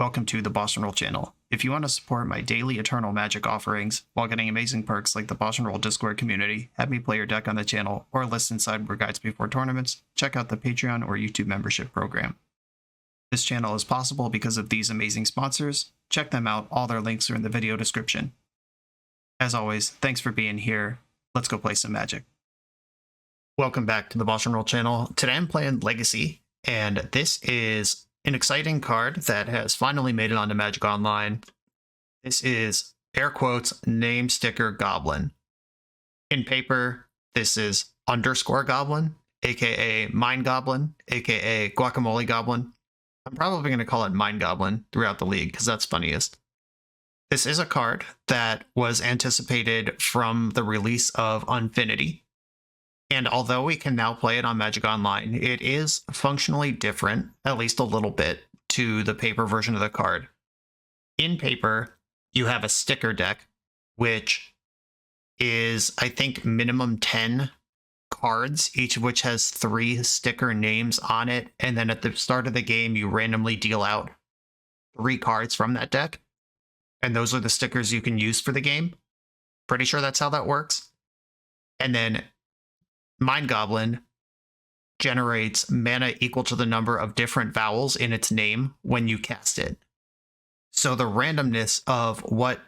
Welcome to the BoshNRoll channel. If you want to support my daily Eternal Magic offerings while getting amazing perks like the BoshNRoll Discord community, have me play your deck on the channel, or listen sideboard guides before tournaments, check out the Patreon or YouTube membership program. This channel is possible because of these amazing sponsors. Check them out, all their links are in the video description. As always, thanks for being here. Let's go play some Magic. Welcome back to the BoshNRoll channel. Today I'm playing Legacy, and this is an exciting card that has finally made it onto Magic Online. This is, air quotes, name Sticker Goblin. In paper, this is _ Goblin, aka Mind Goblin, aka Guacamole Goblin. I'm probably going to call it Mind Goblin throughout the league because that's funniest. This is a card that was anticipated from the release of Unfinity. And although we can now play it on Magic Online, it is functionally different, at least a little bit, to the paper version of the card. In paper, you have a sticker deck, which is, I think, minimum 10 cards, each of which has 3 sticker names on it. And then at the start of the game, you randomly deal out 3 cards from that deck. And those are the stickers you can use for the game. Pretty sure that's how that works. And then Mind Goblin generates mana equal to the number of different vowels in its name when you cast it. So the randomness of what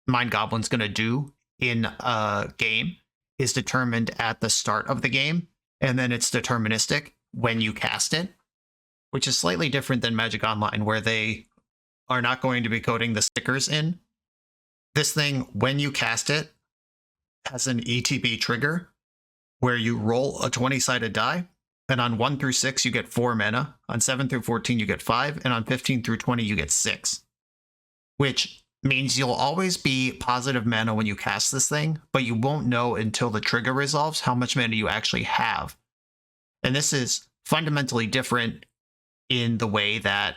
Mind Goblin's going to do in a game is determined at the start of the game, and then it's deterministic when you cast it, which is slightly different than Magic Online, where they are not going to be coding the stickers in. This thing, when you cast it, has an ETB trigger, where you roll a 20-sided die, and on 1 through 6 you get 4 mana, on 7 through 14 you get 5, and on 15 through 20 you get 6. Which means you'll always be positive mana when you cast this thing, but you won't know until the trigger resolves how much mana you actually have. And this is fundamentally different in the way that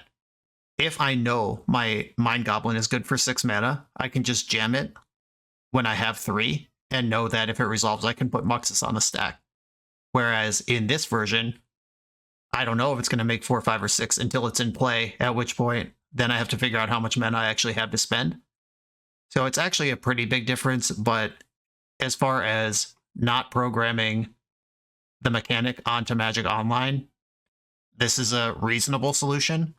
if I know my Mind Goblin is good for 6 mana, I can just jam it when I have 3, and know that if it resolves, I can put Muxus on the stack. Whereas in this version, I don't know if it's going to make 4, 5, or 6 until it's in play, at which point then I have to figure out how much mana I actually have to spend. So it's actually a pretty big difference, but as far as not programming the mechanic onto Magic Online, this is a reasonable solution.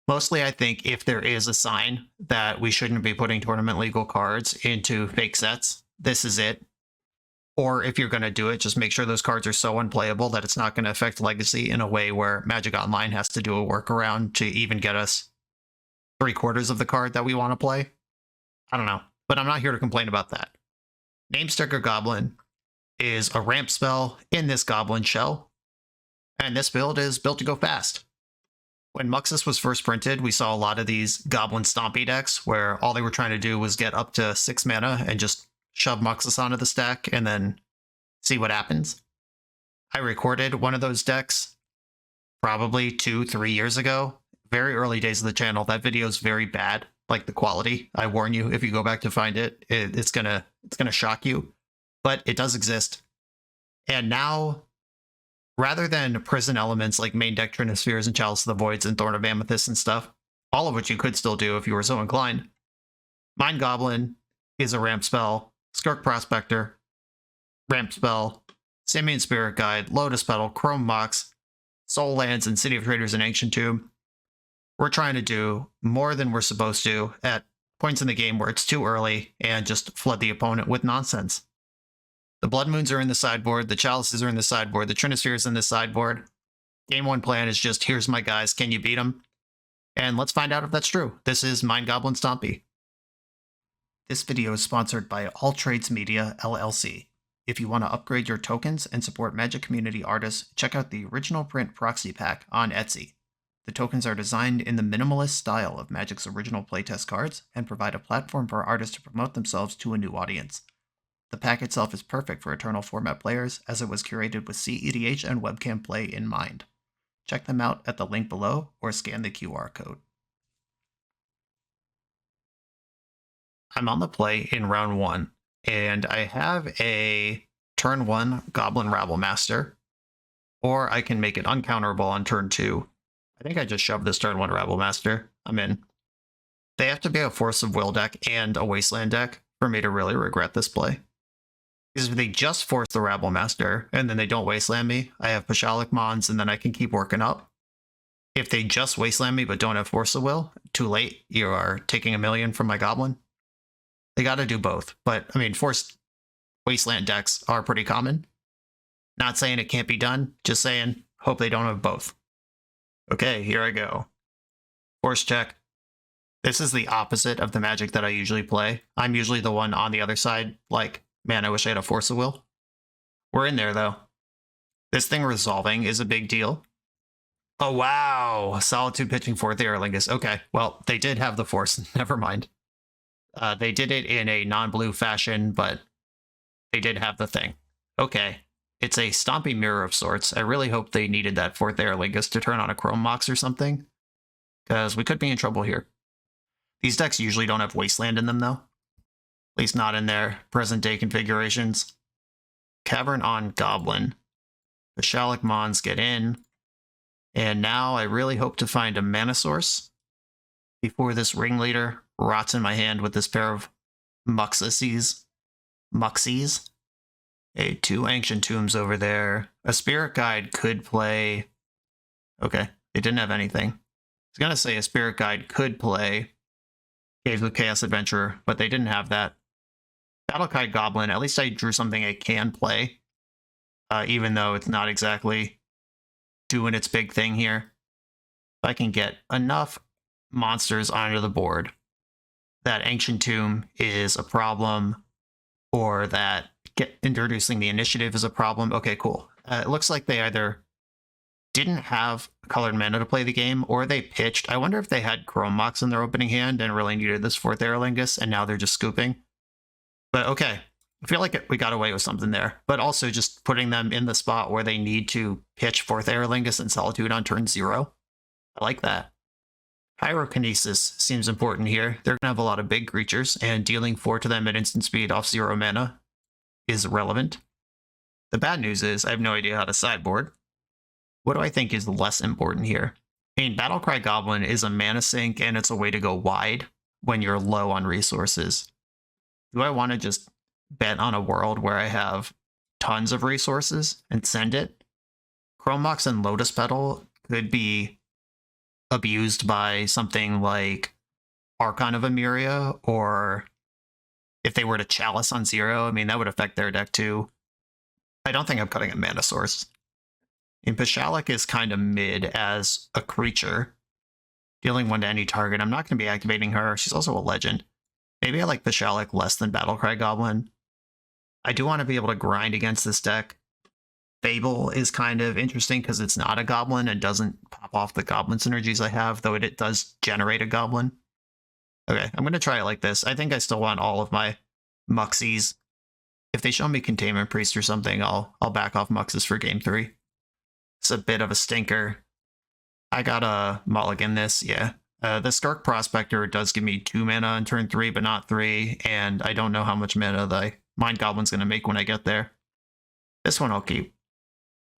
Mostly, I think if there is a sign that we shouldn't be putting tournament legal cards into fake sets, this is it. Or if you're going to do it, just make sure those cards are so unplayable that it's not going to affect Legacy in a way where Magic Online has to do a workaround to even get us 3/4 of the card that we want to play. I don't know, but I'm not here to complain about that. Name Sticker Goblin is a ramp spell in this Goblin shell, and this build is built to go fast. When Muxus was first printed, we saw a lot of these Goblin Stompy decks where all they were trying to do was get up to 6 mana and just shove Muxus onto the stack and then see what happens. I recorded one of those decks probably 2-3 years ago. Very early days of the channel. That video is very bad, like the quality. I warn you, if you go back to find it, it's gonna shock you. But it does exist. And now, rather than prison elements like main deck Trinispheres and Chalice of the Voids and Thorn of Amethyst and stuff, all of which you could still do if you were so inclined, Mind Goblin is a ramp spell. Skirk Prospector, ramp spell, Simian Spirit Guide, Lotus Petal, Chrome Mox, Soul Lands, and City of Traders and Ancient Tomb. We're trying to do more than we're supposed to at points in the game where it's too early and just flood the opponent with nonsense. The Blood Moons are in the sideboard, the Chalices are in the sideboard, the Trinispheres in the sideboard. Game 1 plan is just, here's my guys, can you beat them? And let's find out if that's true. This is Mind Goblin Stompy. This video is sponsored by All Trades Media, LLC. If you want to upgrade your tokens and support Magic community artists, check out the original print proxy pack on Etsy. The tokens are designed in the minimalist style of Magic's original playtest cards and provide a platform for artists to promote themselves to a new audience. The pack itself is perfect for Eternal format players, as it was curated with CEDH and webcam play in mind. Check them out at the link below or scan the QR code. I'm on the play in round 1, and I have a turn 1 Goblin Rabblemaster, or I can make it uncounterable on turn 2. I think I just shoved this turn 1 Rabblemaster. I'm in. They have to be a Force of Will deck and a Wasteland deck for me to really regret this play. Because if they just force the Rabblemaster and then they don't Wasteland me, I have Pashalik Mons and then I can keep working up. If they just Wasteland me but don't have Force of Will, too late. You are taking a million from my Goblin. They got to do both. But, I mean, forced Wasteland decks are pretty common. Not saying it can't be done, just saying, hope they don't have both. Okay, here I go. Force check. This is the opposite of the Magic that I usually play. I'm usually the one on the other side, like, man, I wish I had a Force of Will. We're in there, though. This thing resolving is a big deal. Oh, wow. Solitude pitching Fourth Aerolingus. Okay, well, they did have the Force. Never mind. They did it in a non-blue fashion, but they did have the thing. Okay. It's a Stompy Mirror of sorts. I really hope they needed that Fourth Aerolingus to turn on a Chrome Mox or something, because we could be in trouble here. These decks usually don't have Wasteland in them, though. At least not in their present-day configurations. Cavern on Goblin. The Pashalik Mons get in. And now I really hope to find a mana source before this Ringleader rots in my hand with this pair of Muxies. Okay, 2 Ancient Tombs over there. A Spirit Guide could play... Okay, they didn't have anything. I was going to say a Spirit Guide could play Caves of Chaos Adventurer, but they didn't have that. Battlecry Goblin, at least I drew something I can play, even though it's not exactly doing its big thing here. If I can get enough monsters onto the board that Ancient Tomb is a problem, or that introducing the initiative is a problem. Okay, cool. It looks like they either didn't have colored mana to play the game, or they pitched. I wonder if they had Chrome Mox in their opening hand and really needed this Fourth Aerolingus, and now they're just scooping. But okay, I feel like we got away with something there. But also just putting them in the spot where they need to pitch Fourth Aerolingus and Solitude on turn 0. I like that. Pyrokinesis seems important here. They're going to have a lot of big creatures, and dealing 4 to them at instant speed off 0 mana is relevant. The bad news is I have no idea how to sideboard. What do I think is less important here? I mean, Battlecry Goblin is a mana sink, and it's a way to go wide when you're low on resources. Do I want to just bet on a world where I have tons of resources and send it? Chrome Mox and Lotus Petal could be abused by something like Archon of Emeria, or if they were to Chalice on 0, I mean, that would affect their deck too. I don't think I'm cutting a mana source. And Pashalik is kind of mid as a creature. Dealing 1 to any target. I'm not going to be activating her. She's also a legend. Maybe I like Pashalik less than Battlecry Goblin. I do want to be able to grind against this deck. Fable is kind of interesting because it's not a goblin and doesn't pop off the goblin synergies I have, though it does generate a goblin. Okay, I'm going to try it like this. I think I still want all of my Muxies. If they show me Containment Priest or something, I'll back off Muxus for game 3. It's a bit of a stinker. I gotta mulligan this, yeah. The Skirk Prospector does give me 2 mana on turn 3, but not 3, and I don't know how much mana the Mind Goblin's going to make when I get there. This one I'll keep.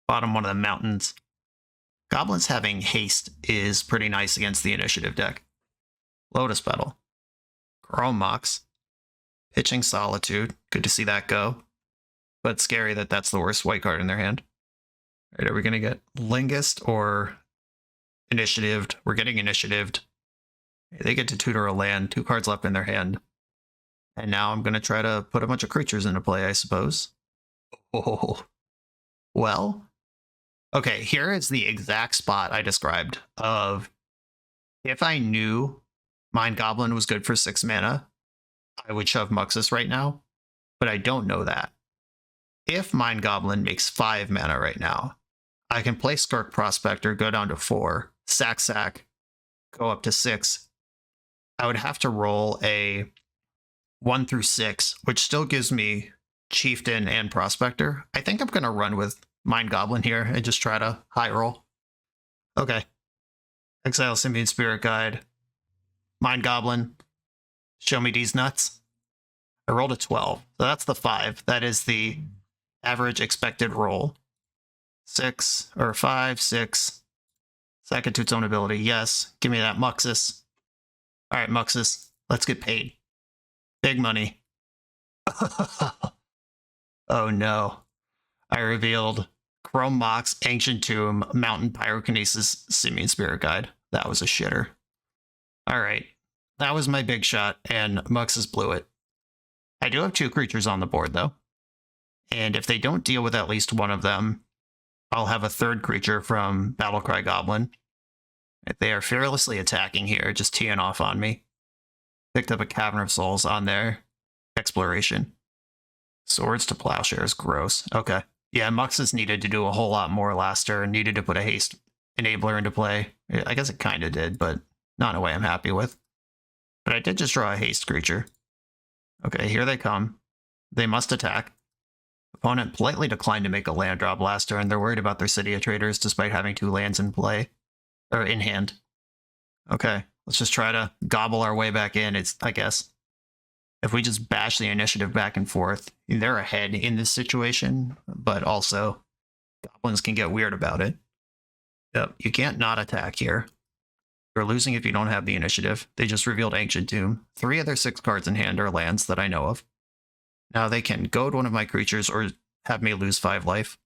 Bottom one of the mountains. Goblins having haste is pretty nice against the initiative deck. Lotus Petal. Chrome Mox. Pitching Solitude. Good to see that go. But scary that that's the worst white card in their hand. Alright, are we going to get Linguist or Initiatived? We're getting Initiatived. They get to tutor a land, 2 cards left in their hand. And now I'm going to try to put a bunch of creatures into play, I suppose. Oh, well. Okay, here is the exact spot I described of if I knew Mind Goblin was good for 6 mana, I would shove Muxus right now, but I don't know that. If Mind Goblin makes 5 mana right now, I can play Skirk Prospector, go down to 4, sack, go up to 6. I would have to roll a 1 through 6, which still gives me Chieftain and Prospector. I think I'm going to run with Mind Goblin here and just try to high roll. Okay. Exile Simian Spirit Guide. Mind Goblin. Show me these nuts. I rolled a 12. So that's the 5. That is the average expected roll. 6 or 5, 6. Second to its own ability. Yes. Give me that Muxus. All right, Muxus, let's get paid. Big money. Oh no. I revealed Chrome Mox, Ancient Tomb, Mountain Pyrokinesis, Simian Spirit Guide. That was a shitter. All right. That was my big shot, and Muxus blew it. I do have 2 creatures on the board, though. And if they don't deal with at least one of them, I'll have a 3rd creature from Battlecry Goblin. If they are fearlessly attacking here, just teeing off on me. Picked up a Cavern of Souls on their exploration. Swords to Plowshares, gross. Okay. Yeah, Muxus needed to do a whole lot more last turn, needed to put a haste enabler into play. I guess it kind of did, but not in a way I'm happy with. But I did just draw a haste creature. Okay, here they come. They must attack. Opponent politely declined to make a land drop last turn. They're worried about their City of Traders despite having 2 lands in play. Or in hand. Okay, let's just try to gobble our way back in, I guess. If we just bash the initiative back and forth, they're ahead in this situation, but also goblins can get weird about it. Yep, you can't not attack here. You're losing if you don't have the initiative. They just revealed Ancient Tomb. 3 of their 6 cards in hand are lands that I know of. Now they can goad one of my creatures or have me lose 5 life.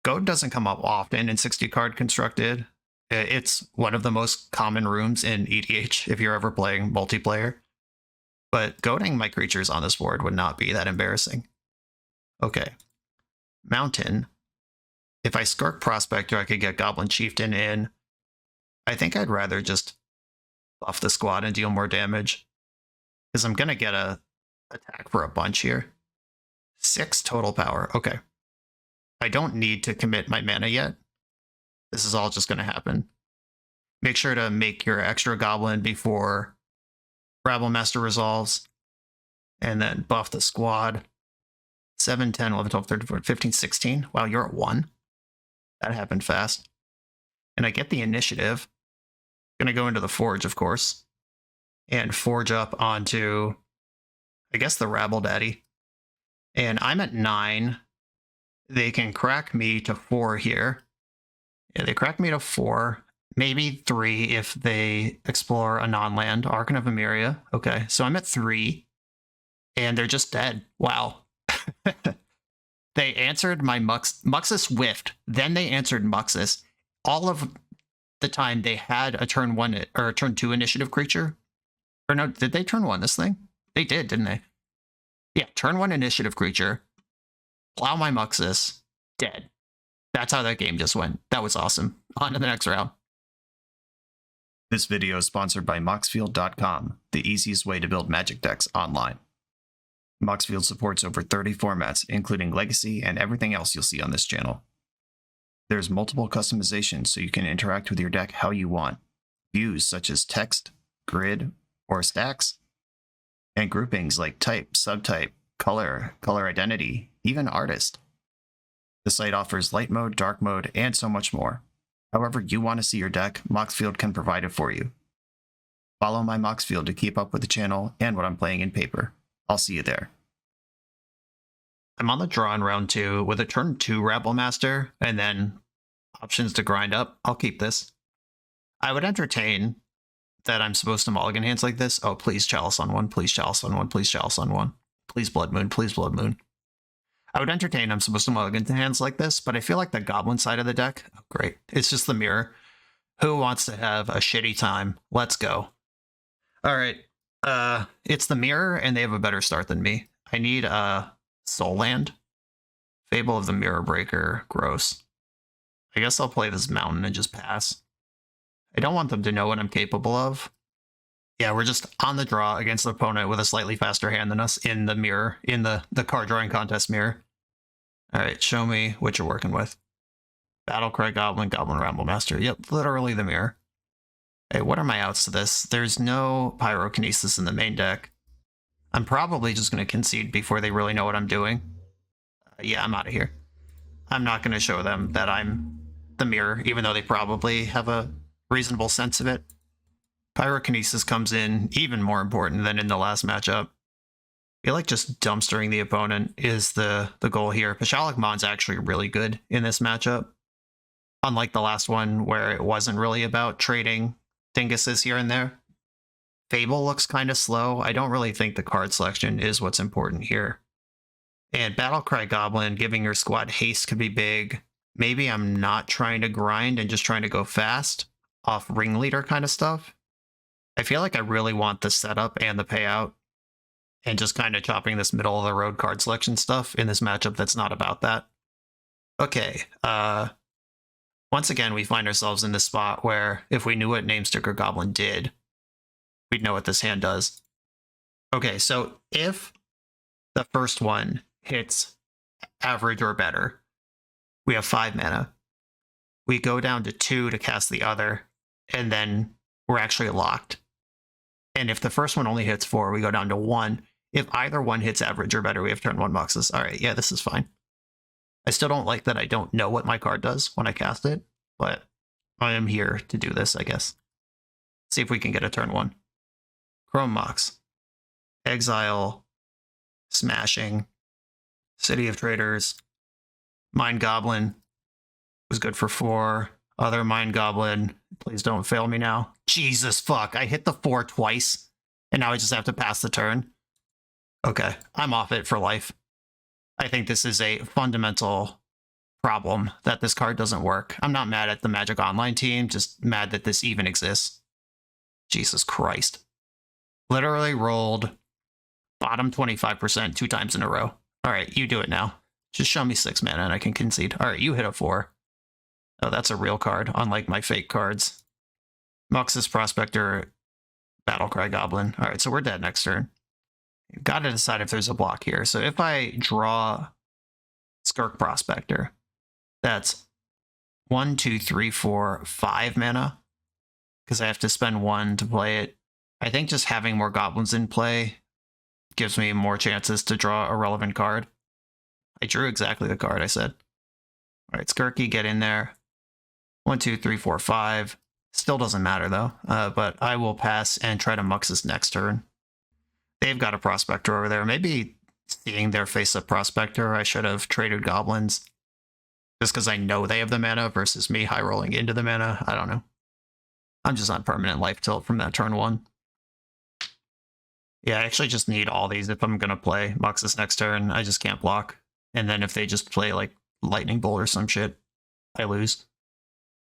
Goad doesn't come up often in 60-card Constructed. It's one of the most common rooms in EDH if you're ever playing multiplayer. But goading my creatures on this board would not be that embarrassing. Okay. Mountain. If I Skirk Prospector, I could get Goblin Chieftain in. I think I'd rather just buff the squad and deal more damage. Because I'm going to get a attack for a bunch here. 6 total power. Okay. I don't need to commit my mana yet. This is all just going to happen. Make sure to make your extra goblin before Rabblemaster resolves. And then buff the squad. 7, 10, 11, 12, 13, 14, 15, 16. Wow, you're at 1. That happened fast. And I get the initiative. Going to go into the Forge, of course. And forge up onto, I guess, the Rabble Daddy. And I'm at 9. They can crack me to 4 here. Yeah, they crack me to 4. Maybe 3 if they explore a non-land. Archon of Emeria. Okay, so I'm at 3. And they're just dead. Wow. They answered my Muxus whiffed. Then they answered Muxus. All of the time they had a turn 1 or a turn 2 initiative creature. Or no, did they turn 1 this thing? They did, didn't they? Yeah, turn 1 initiative creature. Plow my Muxus. Dead. That's how that game just went. That was awesome. On to the next round. This video is sponsored by Moxfield.com, the easiest way to build Magic decks online. Moxfield supports over 30 formats, including Legacy and everything else you'll see on this channel. There's multiple customizations so you can interact with your deck how you want. Views such as text, grid, or stacks, and groupings like type, subtype, color, color identity, even artist. The site offers light mode, dark mode, and so much more. However you want to see your deck, Moxfield can provide it for you. Follow my Moxfield to keep up with the channel and what I'm playing in paper. I'll see you there. I'm on the draw in round 2 with a turn 2 Rabblemaster, and then options to grind up. I'll keep this. I would entertain that I'm supposed to mulligan hands like this. Oh, please Chalice on 1, please Chalice on 1, please Chalice on 1. Please Blood Moon, please Blood Moon. I would entertain I'm supposed to mulligan hands like this, but I feel like the Goblin side of the deck, oh, great. It's just the mirror. Who wants to have a shitty time? Let's go. All right. It's the mirror, and they have a better start than me. I need a Soul Land. Fable of the Mirror Breaker. Gross. I guess I'll play this mountain and just pass. I don't want them to know what I'm capable of. Yeah, we're just on the draw against the opponent with a slightly faster hand than us in the mirror, in the card drawing contest mirror. All right, show me what you're working with. Battlecry Goblin, Goblin Rabblemaster. Yep, literally the mirror. Hey, what are my outs to this? There's no Pyrokinesis in the main deck. I'm probably just going to concede before they really know what I'm doing. Yeah, I'm out of here. I'm not going to show them that I'm the mirror, even though they probably have a reasonable sense of it. Pyrokinesis comes in even more important than in the last matchup. I feel like just dumpstering the opponent is the goal here. Pashalik Mon's actually really good in this matchup. Unlike the last one where it wasn't really about trading dinguses here and there. Fable looks kind of slow. I don't really think the card selection is what's important here. And Battlecry Goblin, giving your squad haste could be big. Maybe I'm not trying to grind and just trying to go fast off Ringleader kind of stuff. I feel like I really want the setup and the payout and just kind of chopping this middle of the road card selection stuff in this matchup that's not about that. Okay, once again, we find ourselves in this spot where if we knew what name Sticker Goblin did, we'd know what this hand does. Okay, so if the first one hits average or better, we have 5 mana. We go down to 2 to cast the other, and then we're actually locked. And if the first one only hits 4, we go down to 1. If either one hits average or better, we have turn 1 Muxus. All right, yeah, this is fine. I still don't like that I don't know what my card does when I cast it, but I am here to do this, I guess. See if we can get a turn 1. Chrome Mox. Exile. Smashing. City of Traders. Mind Goblin was good for 4. Other Mind Goblin. Please don't fail me now. Jesus fuck, I hit the 4 twice, and now I just have to pass the turn. Okay, I'm off it for life. I think this is a fundamental problem that this card doesn't work. I'm not mad at the Magic Online team, just mad that this even exists. Jesus Christ. Literally rolled bottom 25% 2 times in a row. All right, you do it now. Just show me 6 mana and I can concede. All right, you hit a 4. Oh, that's a real card, unlike my fake cards. Muxus Prospector, Battlecry Goblin. All right, so we're dead next turn. Got to decide if there's a block here. So if I draw Skirk Prospector, that's 1, 2, 3, 4, 5 mana, because I have to spend 1 to play it. I think just having more goblins in play gives me more chances to draw a relevant card. I drew exactly the card I said. All right, Skirky, get in there. 1, 2, 3, 4, 5. Still doesn't matter though, but I will pass and try to Muxus next turn. They've got a Prospector over there. Maybe seeing their face-up Prospector, I should have traded Goblins. Just because I know they have the mana versus me high-rolling into the mana. I don't know. I'm just on permanent life tilt from that turn 1. Yeah, I actually just need all these if I'm going to play Muxus next turn. I just can't block. And then if they just play like Lightning Bolt or some shit, I lose.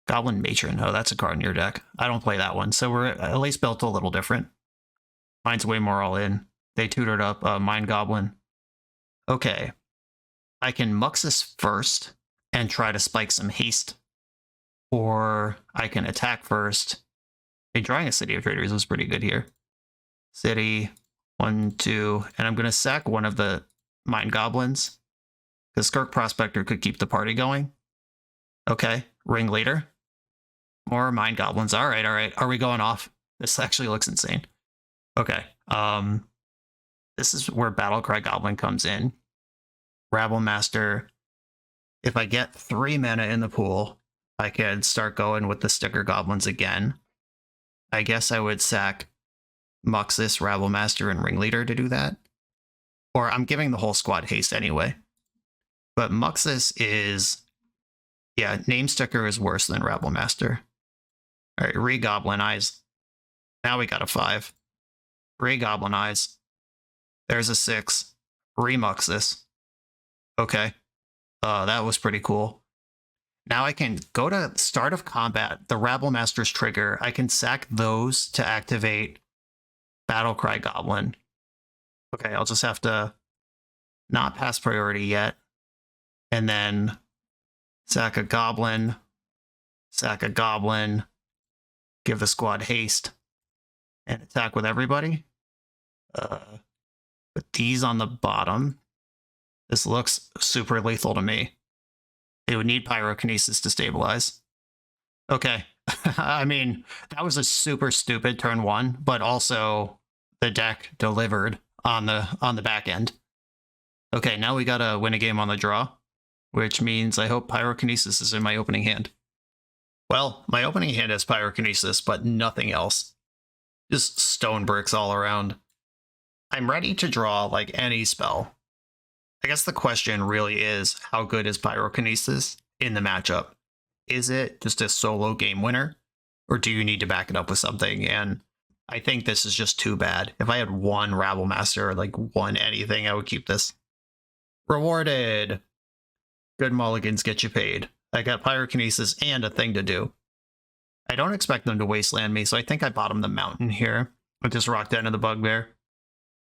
Goblin Matron. Oh, that's a card in your deck. I don't play that one. So we're at least built a little different. Mine's way more all in. They tutored up Mind Goblin. Okay. I can Muxus first and try to spike some haste. Or I can attack first. Hey, drawing a City of Traders was pretty good here. City, 1, 2. And I'm going to sack one of the Mind Goblins. Because Skirk Prospector could keep the party going. Okay. Ringleader. More Mind Goblins. All right, all right. Are we going off? This actually looks insane. Okay, this is where Battlecry Goblin comes in. Rabblemaster. If I get 3 mana in the pool, I can start going with the Sticker Goblins again. I guess I would sack Muxus, Rabblemaster, and Ringleader to do that. Or I'm giving the whole squad haste anyway. But Muxus is... yeah, Name Sticker is worse than Rabblemaster. Alright, re-Goblinize. Now we got a 5. Re-Goblinize. There's a 6. Re-Muxus. Okay. That was pretty cool. Now I can go to start of combat, the Rabblemaster's trigger. I can sack those to activate Battlecry Goblin. Okay, I'll just have to not pass priority yet. And then sack a Goblin. Sack a Goblin. Give the squad haste. And attack with everybody. Put these on the bottom. This looks super lethal to me. They would need Pyrokinesis to stabilize. Okay. I mean, that was a super stupid turn 1, but also the deck delivered on the back end. Okay, now we gotta win a game on the draw, which means I hope Pyrokinesis is in my opening hand. Well, my opening hand has Pyrokinesis, but nothing else. Just stone bricks all around. I'm ready to draw like any spell. I guess the question really is, how good is Pyrokinesis in the matchup? Is it just a solo game winner? Or do you need to back it up with something? And I think this is just too bad. If I had one Rabblemaster or like one anything, I would keep this. Rewarded! Good mulligans get you paid. I got Pyrokinesis and a thing to do. I don't expect them to wasteland me, so I think I bottom the mountain here. With this Rock Den and the Bugbear.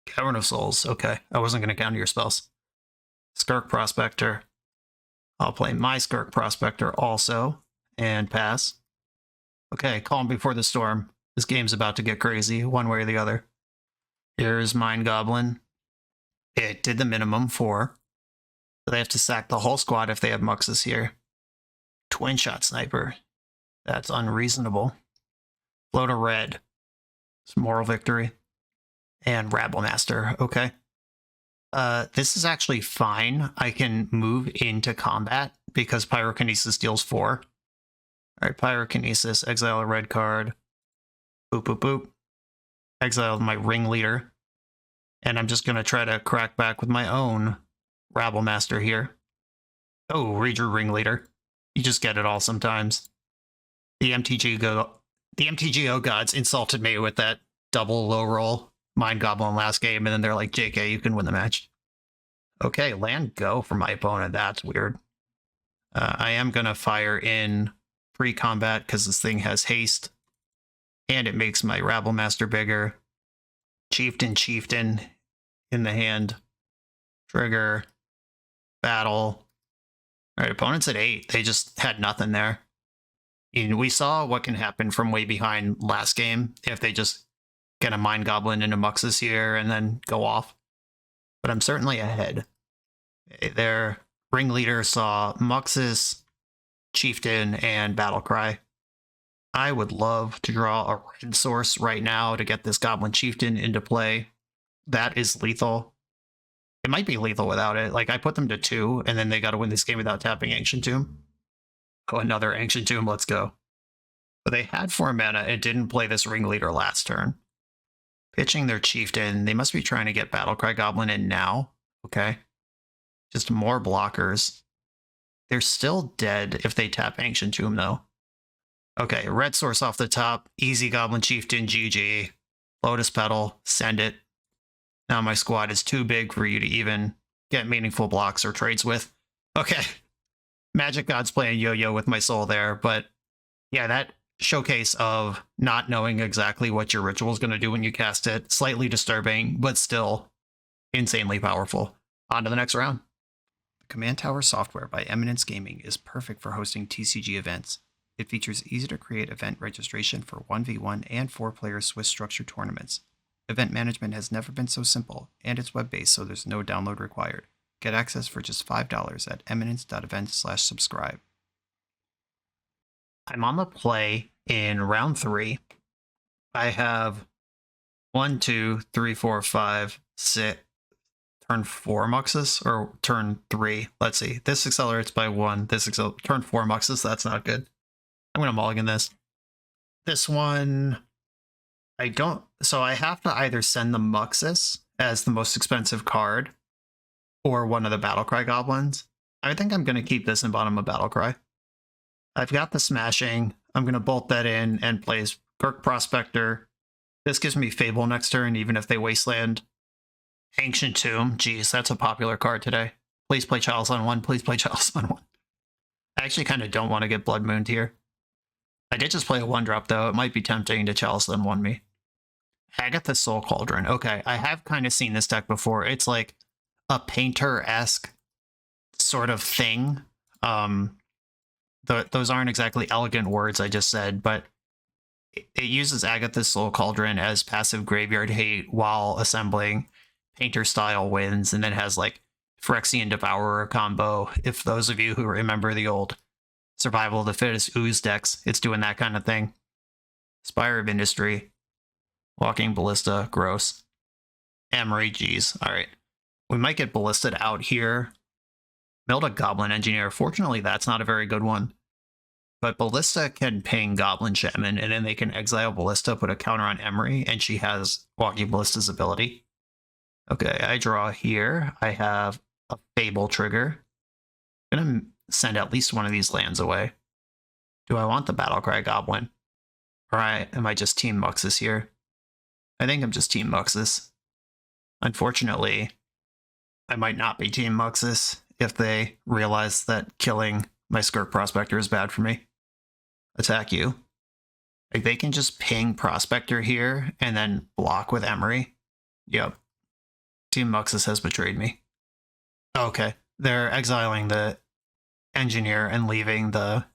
Cavern of Souls. Okay, I wasn't going to counter your spells. Skirk Prospector. I'll play my Skirk Prospector also, and pass. Okay, Calm Before the Storm. This game's about to get crazy, one way or the other. Here's Mind Goblin. It did the minimum 4. So they have to sack the whole squad if they have Muxus here. Twin Shot Sniper. That's unreasonable. Float a red. It's Moral Victory. And Rabblemaster. Okay. This is actually fine. I can move into combat because Pyrokinesis deals 4. Alright, Pyrokinesis, exile a red card. Boop, boop, boop. Exile my Ringleader. And I'm just going to try to crack back with my own Rabblemaster here. Oh, read your Ringleader. You just get it all sometimes. The MTGO gods insulted me with that double low roll Mind Goblin last game, and then they're like, JK, you can win the match. Okay, land go for my opponent. That's weird. I am going to fire in pre-combat because this thing has haste, and it makes my Rabblemaster bigger. Chieftain in the hand. Trigger. Battle. Alright, opponent's at 8. They just had nothing there. And we saw what can happen from way behind last game if they just get a Mind Goblin into Muxus here and then go off. But I'm certainly ahead. Their Ringleader saw Muxus, Chieftain, and Battlecry. I would love to draw a red source right now to get this Goblin Chieftain into play. That is lethal. It might be lethal without it. Like, I put them to 2, and then they got to win this game without tapping Ancient Tomb. Oh, another Ancient Tomb, let's go. But they had 4 mana and didn't play this Ringleader last turn. Pitching their Chieftain, they must be trying to get Battlecry Goblin in now. Okay. Just more blockers. They're still dead if they tap Ancient Tomb, though. Okay, red source off the top. Easy Goblin Chieftain, GG. Lotus Petal, send it. Now my squad is too big for you to even get meaningful blocks or trades with. Okay. Magic God's playing yo-yo with my soul there, but yeah, that showcase of not knowing exactly what your ritual is going to do when you cast it, slightly disturbing, but still insanely powerful. On to the next round. The Command Tower software by Eminence Gaming is perfect for hosting TCG events. It features easy-to-create event registration for 1v1 and 4-player Swiss structured tournaments. Event management has never been so simple, and it's web-based, so there's no download required. Get access for just $5 at eminence.event/subscribe. I'm on the play in round 3. I have 1, 2, 3, 4, 5, 6, turn 4 Muxus, or turn 3. Let's see. This accelerates by 1. This turn 4 Muxus. That's not good. I'm going to mulligan this. This one, I don't. So I have to either send the Muxus as the most expensive card or one of the Battlecry Goblins. I think I'm going to keep this in bottom of Battlecry. I've got the Smashing. I'm going to bolt that in and play Skirk Prospector. This gives me Fable next turn, even if they wasteland. Ancient Tomb. Jeez, that's a popular card today. Please play Chalice on 1. Please play Chalice on 1. I actually kind of don't want to get Blood Mooned here. I did just play a 1-drop, though. It might be tempting to Chalice then 1 me. Agatha Soul Cauldron. Okay, I have kind of seen this deck before. It's like a Painter-esque sort of thing. Those aren't exactly elegant words I just said, but it uses Agatha's Soul Cauldron as passive graveyard hate while assembling Painter-style wins, and then has like Phyrexian Devourer combo. If those of you who remember the old Survival of the Fittest Ooze decks, it's doing that kind of thing. Spire of Industry. Walking Ballista, gross. Emery, geez. Alright. We might get ballisted out here. Build a Goblin Engineer. Fortunately, that's not a very good one. But Ballista can ping Goblin Shaman, and then they can exile Ballista, put a counter on Emery, and she has Walking Ballista's ability. Okay, I draw here. I have a Fable trigger. I'm going to send at least one of these lands away. Do I want the Battlecry Goblin? Or am I just Team Muxus here? I think I'm just Team Muxus. Unfortunately, I might not be Team Muxus if they realize that killing my Skirk Prospector is bad for me. Attack you. Like, they can just ping Prospector here and then block with Emery. Yep. Team Muxus has betrayed me. Okay. They're exiling the engineer and leaving the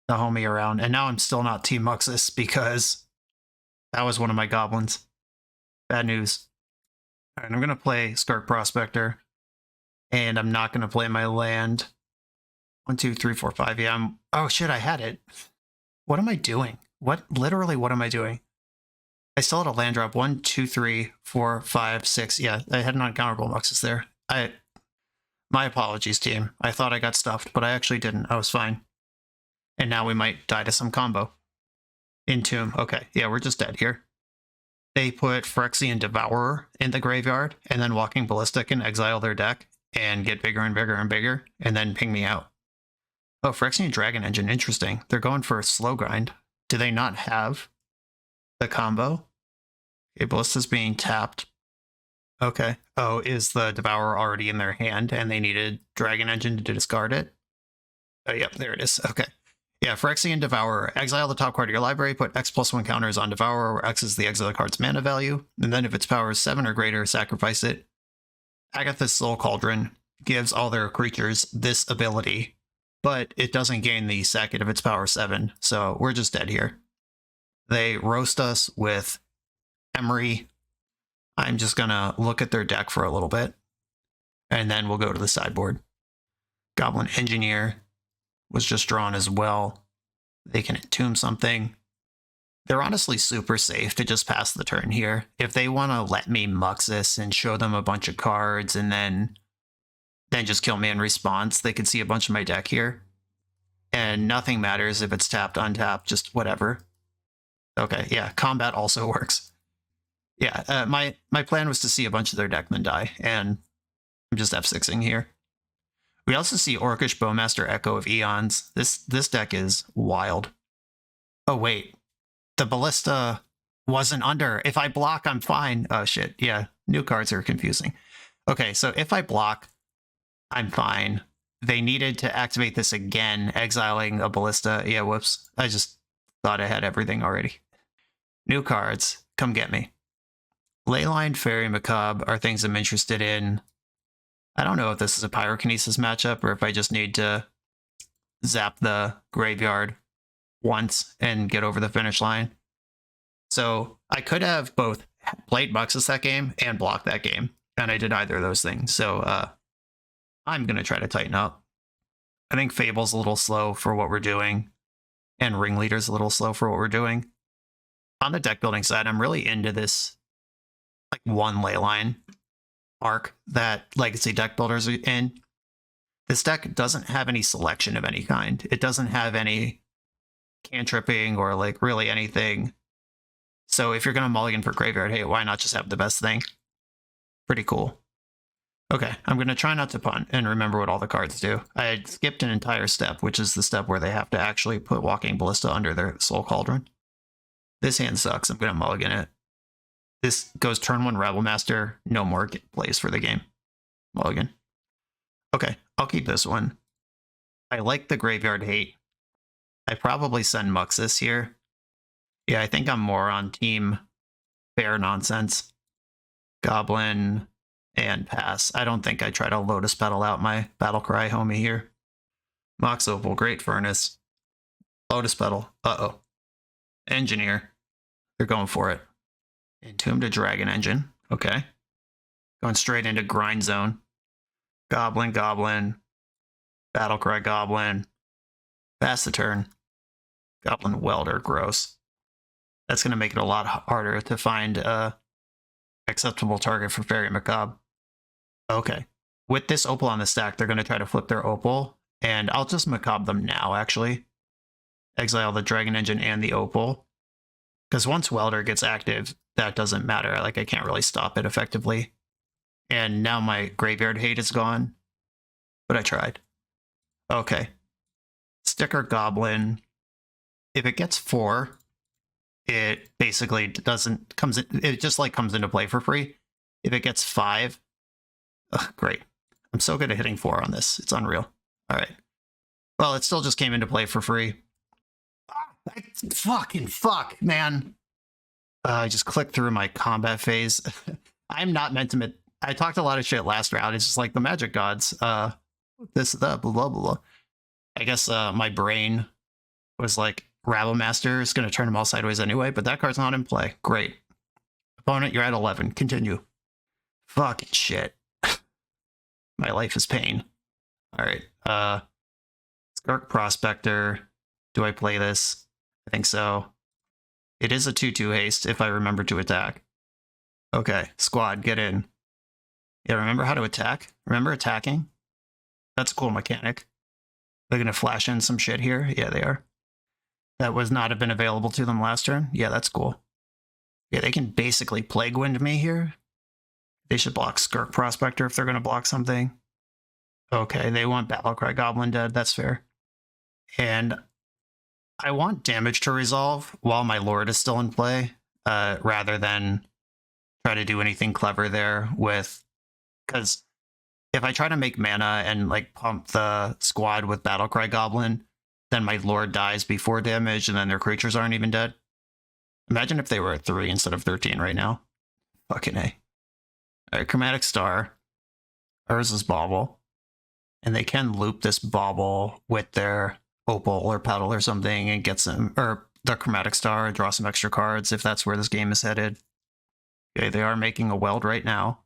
homie around. And now I'm still not Team Muxus because that was one of my goblins. Bad news. All right, I'm going to play Skirk Prospector. And I'm not going to play my land. 1, 2, 3, 4, 5. Yeah, oh shit, I had it. What am I doing? Literally, what am I doing? I still had a land drop. 1, 2, 3, 4, 5, 6. Yeah, I had an uncounterable Muxus there. My apologies, team. I thought I got stuffed, but I actually didn't. I was fine. And now we might die to some combo. Entomb. Okay, yeah, we're just dead here. They put Phyrexian Devourer in the graveyard, and then Walking Ballistic and exile their deck, and get bigger and bigger and bigger, and then ping me out. Oh, Phyrexian Dragon Engine, interesting. They're going for a slow grind. Do they not have the combo? Okay, Ballista's being tapped. Okay. Oh, is the Devourer already in their hand, and they needed Dragon Engine to discard it? Oh, yep, there it is. Okay. Yeah, Phyrexian Devourer. Exile the top card of your library, put X+1 counters on Devourer, where X is the exile card's mana value, and then if its power is 7 or greater, sacrifice it. Agatha's Soul Cauldron gives all their creatures this ability, but it doesn't gain the second if its power 7, so we're just dead here. They roast us with Emery. I'm just gonna look at their deck for a little bit, and then we'll go to the sideboard. Goblin Engineer was just drawn as well. They can entomb something. They're honestly super safe to just pass the turn here. If they want to let me Muxus and show them a bunch of cards and then just kill me in response, they could see a bunch of my deck here. And nothing matters if it's tapped, untapped, just whatever. Okay, yeah, combat also works. Yeah, my plan was to see a bunch of their deck then die, and I'm just F6ing here. We also see Orcish Bowmaster Echo of Eons. This deck is wild. Oh, wait. The Ballista wasn't under. If I block, I'm fine. Oh, shit. Yeah, new cards are confusing. Okay, so if I block, I'm fine. They needed to activate this again, exiling a Ballista. Yeah, whoops. I just thought I had everything already. New cards. Come get me. Leyline, Fairy, Macabre are things I'm interested in. I don't know if this is a Pyrokinesis matchup or if I just need to zap the graveyard once and get over the finish line. So I could have both played Muxus that game and blocked that game, and I did either of those things. So I'm going to try to tighten up. I think Fable's a little slow for what we're doing, and Ringleader's a little slow for what we're doing. On the deck building side, I'm really into this like one leyline arc that Legacy deck builders are in. This deck doesn't have any selection of any kind. It doesn't have any cantripping or like really anything. So if you're going to mulligan for graveyard, hey, why not just have the best thing? Pretty cool. Okay, I'm going to try not to punt and remember what all the cards do. I had skipped an entire step, which is the step where they have to actually put Walking Ballista under their Soul Cauldron. This hand sucks. I'm going to mulligan it. This goes turn 1 Rabblemaster, no more plays for the game. Mulligan. Okay, I'll keep this one. I like the Graveyard Hate. I probably send Muxus here. Yeah, I think I'm more on team fair nonsense. Goblin and pass. I don't think I try to Lotus Petal out my Battlecry homie here. Mox Opal, Great Furnace. Lotus Petal. Uh-oh. Engineer. They're going for it. Entomb to Dragon Engine. Okay. Going straight into Grind Zone. Goblin, Goblin. Battlecry, Goblin. Pass the turn. Goblin Welder. Gross. That's going to make it a lot harder to find a acceptable target for Fairy Macabre. Okay. With this Opal on the stack, they're going to try to flip their Opal. And I'll just Macabre them now, actually. Exile the Dragon Engine and the Opal. Because once Welder gets active, that doesn't matter. Like, I can't really stop it effectively. And now my Graveyard Hate is gone. But I tried. Okay. Sticker Goblin. If it gets 4, it basically doesn't it just like comes into play for free. If it gets 5, great. I'm so good at hitting 4 on this. It's unreal. All right. Well, it still just came into play for free. Fucking fuck, man. I just clicked through my combat phase. I'm not meant to. I talked a lot of shit last round. It's just like the magic gods. This, that, blah, blah, blah. I guess my brain was like, Rabblemaster is going to turn them all sideways anyway, but that card's not in play. Great. Opponent, you're at 11. Continue. Fucking shit. My life is pain. All right. Skirk Prospector. Do I play this? I think so. It is a 2/2 haste if I remember to attack. Okay, squad, get in. Yeah, remember how to attack? Remember attacking? That's a cool mechanic. They're going to flash in some shit here. Yeah, they are. That was not have been available to them last turn. Yeah, that's cool. Yeah, they can basically Plague Wind me here. They should block Skirk Prospector if they're going to block something. Okay, they want Battlecry Goblin dead. That's fair. And I want damage to resolve while my Lord is still in play, rather than try to do anything clever there with... Because if I try to make mana and like pump the squad with Battlecry Goblin, then my Lord dies before damage and then their creatures aren't even dead. Imagine if they were at 3 instead of 13 right now. Fucking A. Alright, Chromatic Star. Urza's Bauble. And they can loop this Bauble with their Opal or Petal or something and get some... Or the Chromatic Star, draw some extra cards if that's where this game is headed. Okay, they are making a Weld right now.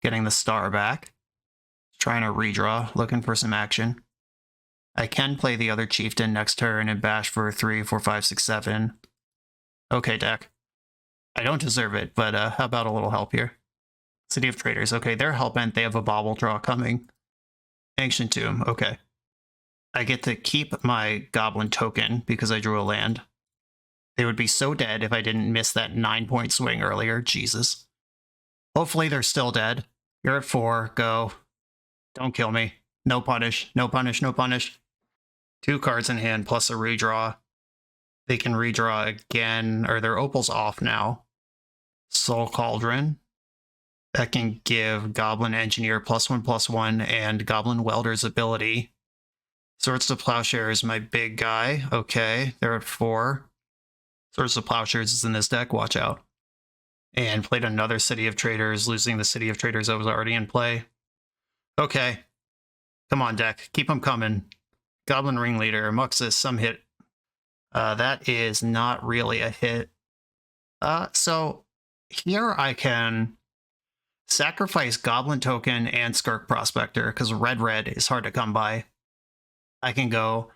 Getting the Star back. Trying to redraw, looking for some action. I can play the other Chieftain next turn and bash for 3, 4, 5, 6, 7. Okay, deck. I don't deserve it, but how about a little help here? City of Traders. Okay, they're hellbent. They have a Bauble draw coming. Ancient Tomb. Okay. I get to keep my Goblin token because I drew a land. They would be so dead if I didn't miss that 9-point swing earlier. Jesus. Hopefully they're still dead. You're at 4. Go. Don't kill me. No punish. No punish. No punish. 2 cards in hand plus a redraw. They can redraw again, or their Opal's off now. Soul Cauldron. That can give Goblin Engineer +1/+1 and Goblin Welder's ability. Swords to Plowshare is my big guy. Okay, they're at 4. Swords to Plowshares is in this deck, watch out. And played another City of Traders, losing the City of Traders that was already in play. Okay. Come on, deck. Keep them coming. Goblin Ringleader, Muxus, some hit. That is not really a hit. So here I can sacrifice Goblin Token and Skirk Prospector, because red is hard to come by. I can go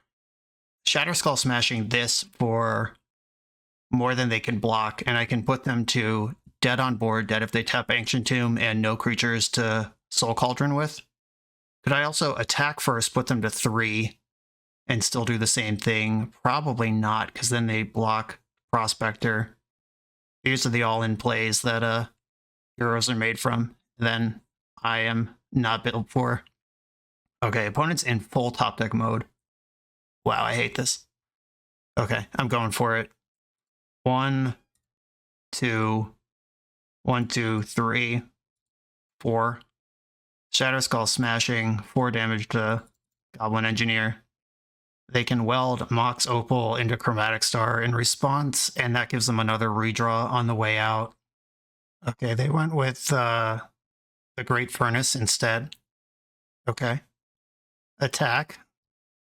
Shatterskull Smashing this for more than they can block, and I can put them to dead on board, dead if they tap Ancient Tomb, and no creatures to Soul Cauldron with. Could I also attack first, put them to 3, and still do the same thing? Probably not, because then they block Prospector. These are the all-in plays that heroes are made from. Then I am not built for. Okay, opponent's in full top deck mode. Wow, I hate this. Okay, I'm going for it. 1, 2, 1, 2, 3, 4. Shatterskull Smashing, 4 damage to Goblin Engineer. They can weld Mox Opal into Chromatic Star in response, and that gives them another redraw on the way out. Okay, they went with the Great Furnace instead. Okay. Attack.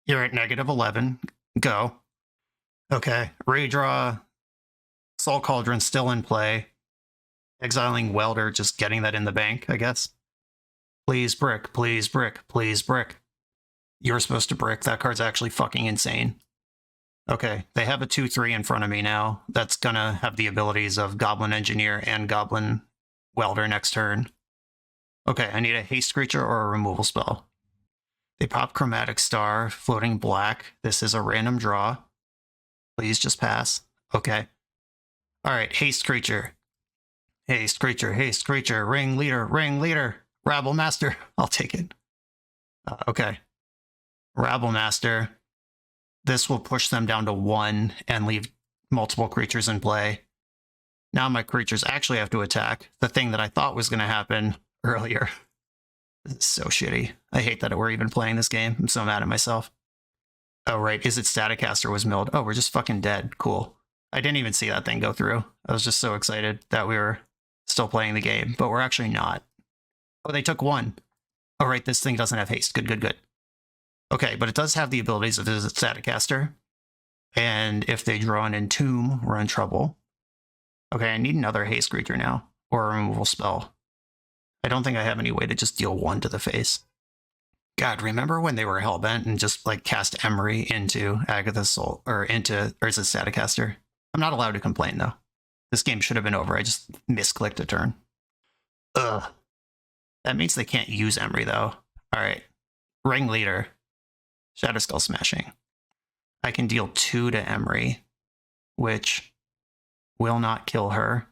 You're at -11. Go. Okay, redraw. Soul Cauldron still in play. Exiling Welder, just getting that in the bank, I guess. Please brick, please brick, please brick. You're supposed to brick. That card's actually fucking insane. Okay, they have a 2/3 in front of me now. That's gonna have the abilities of Goblin Engineer and Goblin Welder next turn. Okay, I need a haste creature or a removal spell. They pop Chromatic Star, floating black. This is a random draw. Please just pass. Okay. Alright, haste creature. Haste creature, haste creature, Ringleader, Ringleader, Rabblemaster. I'll take it. Okay. Rabblemaster. This will push them down to 1 and leave multiple creatures in play. Now my creatures actually have to attack. The thing that I thought was going to happen earlier. This is so shitty. I hate that we're even playing this game. I'm so mad at myself. Oh, right. Is it Staticaster was milled? Oh, we're just fucking dead. Cool. I didn't even see that thing go through. I was just so excited that we were still playing the game, but we're actually not. Oh, they took one. Oh, right. This thing doesn't have haste. Good, good, good. Okay, but it does have the abilities of Visit Staticaster. And if they draw an Entomb, we're in trouble. Okay, I need another haste creature now, or a removal spell. I don't think I have any way to just deal one to the face. God, remember when they were hellbent and just like cast Emery into Agatha's Soul, or is it Staticaster? I'm not allowed to complain though. This game should have been over. I just misclicked a turn. Ugh. That means they can't use Emery though. All right, Ringleader, Shatterskull Smashing. I can deal 2 to Emery, which will not kill her.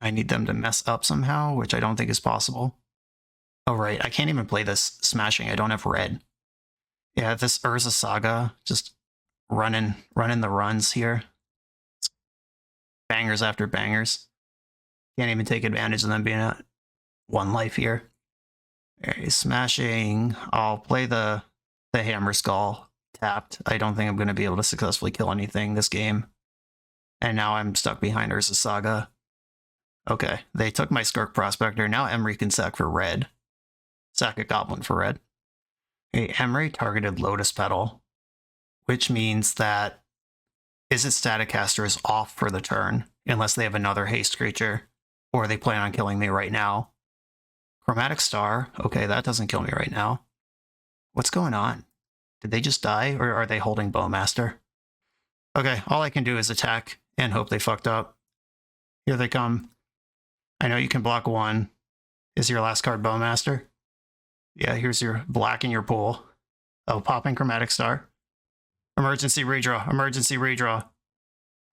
I need them to mess up somehow, which I don't think is possible. Oh, right. I can't even play this Smashing. I don't have red. Yeah, this Urza Saga, just running the runs here. It's bangers after bangers. Can't even take advantage of them being at 1 life here. Okay, Smashing. I'll play the Hammer Skull tapped. I don't think I'm going to be able to successfully kill anything this game. And now I'm stuck behind Urza Saga. Okay, they took my Skirk Prospector. Now Emery can sack for red. Sack a Goblin for red. Okay, Emery targeted Lotus Petal, which means that Is It Staticaster is off for the turn, unless they have another haste creature, or they plan on killing me right now. Chromatic Star. Okay, that doesn't kill me right now. What's going on? Did they just die, or are they holding Bowmaster? Okay, all I can do is attack and hope they fucked up. Here they come. I know you can block 1. Is your last card Bowmaster? Yeah, here's your black in your pool. Oh, popping Chromatic Star. Emergency redraw. Emergency redraw.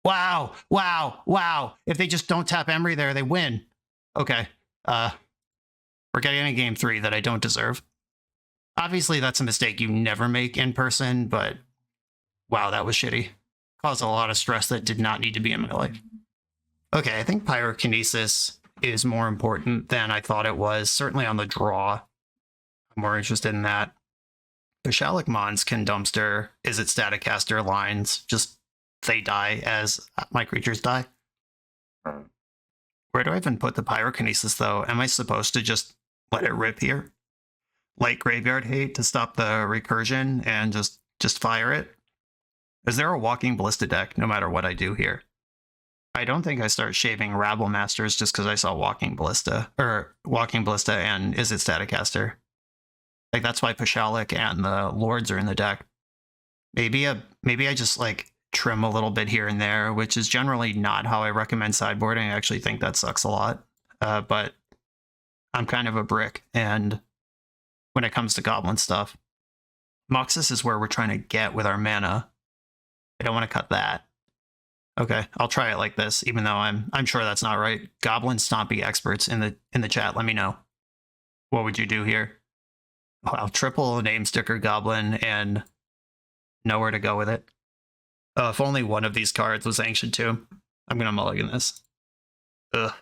Wow! Wow! Wow! If they just don't tap Emery there, they win. Okay. We're getting a game 3 that I don't deserve. Obviously, that's a mistake you never make in person, but wow, that was shitty. Caused a lot of stress that did not need to be in my life. Okay, I think Pyrokinesis is more important than I thought it was. Certainly on the draw. I'm more interested in that. The Shalik Mons can dumpster Is It Staticaster lines. Just they die as my creatures die. Where do I even put the Pyrokinesis though? Am I supposed to just let it rip here? Like Graveyard Hate to stop the recursion and just fire it? Is there a Walking Ballista deck no matter what I do here? I don't think I start shaving Rabble-Masters just because I saw Walking Ballista and Is It Staticaster. Like that's why Pashalik and the Lords are in the deck. Maybe I just like trim a little bit here and there, which is generally not how I recommend sideboarding. I actually think that sucks a lot. But I'm kind of a brick, and when it comes to Goblin stuff, Muxus is where we're trying to get with our mana. I don't want to cut that. Okay, I'll try it like this, even though I'm sure that's not right. Goblin Stompy experts in the chat, let me know. What would you do here? Wow, triple name Sticker Goblin and nowhere to go with it. If only one of these cards was Ancient Tomb. I'm gonna mulligan this. Ugh.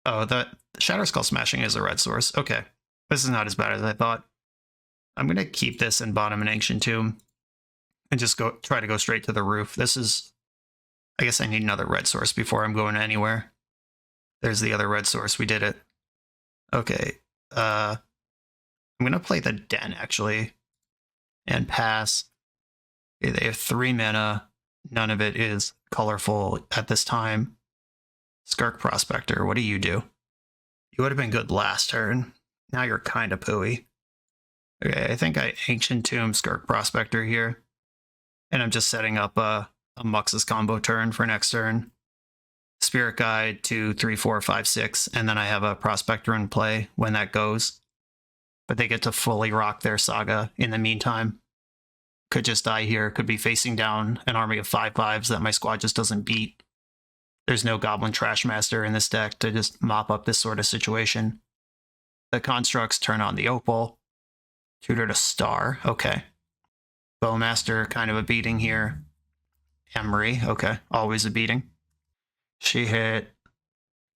Oh, the Shatterskull Smashing is a red source. Okay, this is not as bad as I thought. I'm gonna keep this and bottom an Ancient Tomb and just try to go straight to the roof. This is, I guess I need another red source before I'm going anywhere. There's the other red source. We did it. Okay. I'm going to play the Den, actually, and pass. Okay, they have 3 mana. None of it is colorful at this time. Skirk Prospector, what do? You would have been good last turn. Now you're kind of pooey. Okay, I think I Ancient Tomb Skirk Prospector here. And I'm just setting up a Muxus combo turn for next turn. Spirit Guide 2, 3, 4, 5, 6, and then I have a Prospector in play when that goes. But they get to fully rock their Saga in the meantime. Could just die here. Could be facing down an army of 5/5s that my squad just doesn't beat. There's no Goblin Trashmaster in this deck to just mop up this sort of situation. The constructs turn on the Opal. Tutor to Star. Okay. Bowmaster, kind of a beating here. Emery, okay, always a beating. She hit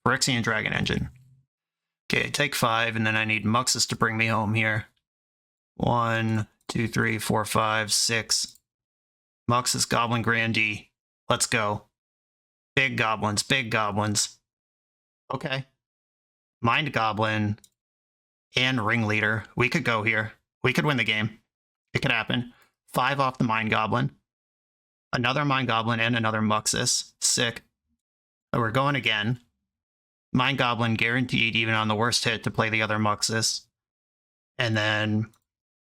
Phyrexian Dragon Engine. Okay, take 5, and then I need Muxus to bring me home here. 1, 2, 3, 4, 5, 6. Muxus Goblin Grandee. Let's go. Big goblins, big goblins. Okay. Mind Goblin and Ringleader. We could go here. We could win the game. It could happen. 5 off the Mind Goblin. Another Mind Goblin and another Muxus. Sick. So we're going again. Mind Goblin guaranteed, even on the worst hit, to play the other Muxus. And then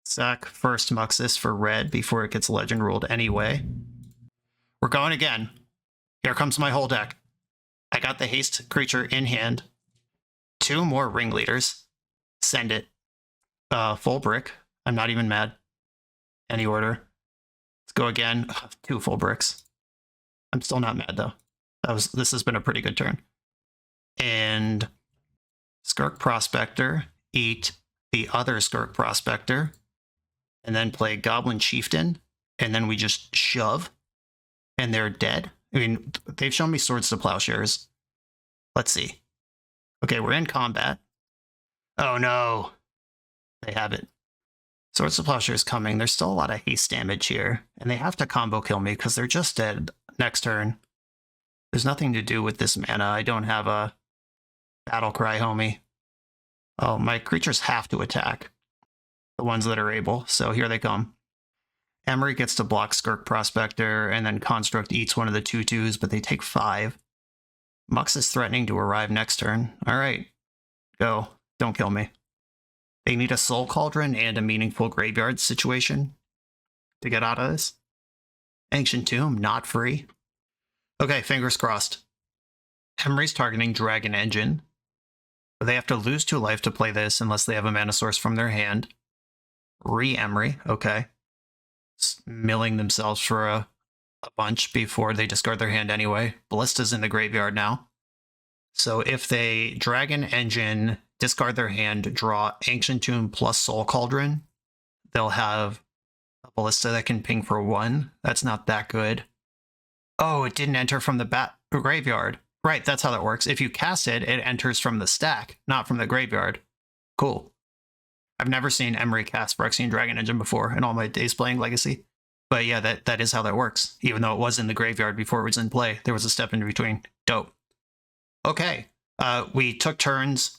sack first Muxus for red before it gets legend ruled anyway. We're going again. Here comes my whole deck. I got the haste creature in hand. 2 more Ringleaders. Send it. Full brick. I'm not even mad. Any order. Let's go again. 2 full bricks. I'm still not mad though. This has been a pretty good turn. And Skirk Prospector, eat the other Skirk Prospector, and then play Goblin Chieftain, and then we just shove, and they're dead. I mean, they've shown me Swords to Plowshares. Let's see. Okay, we're in combat. Oh no. They have it. Swords to Plowshares coming. There's still a lot of haste damage here, and they have to combo kill me because they're just dead next turn. There's nothing to do with this mana. I don't have a Battle Cry, homie. Oh, my creatures have to attack. The ones that are able, so here they come. Emery gets to block Skirk Prospector, and then Construct eats one of the 2/2s, but they take 5. Mux is threatening to arrive next turn. Alright. Go. Don't kill me. They need a Soul Cauldron and a meaningful graveyard situation to get out of this. Ancient Tomb, not free. Okay, fingers crossed. Emery's targeting Dragon Engine. But they have to lose 2 life to play this unless they have a mana source from their hand. Re-Emery, okay. Milling themselves for a bunch before they discard their hand anyway. Ballista's in the graveyard now. So if they Dragon Engine, discard their hand, draw Ancient Tomb plus Soul Cauldron, they'll have a Ballista that can ping for 1. That's not that good. Oh, it didn't enter from the graveyard. Right, that's how that works. If you cast it, it enters from the stack, not from the graveyard. Cool. I've never seen Emery cast Phyrexian Dragon Engine before in all my days playing Legacy. But yeah, that is how that works. Even though it was in the graveyard before it was in play, there was a step in between. Dope. Okay, we took turns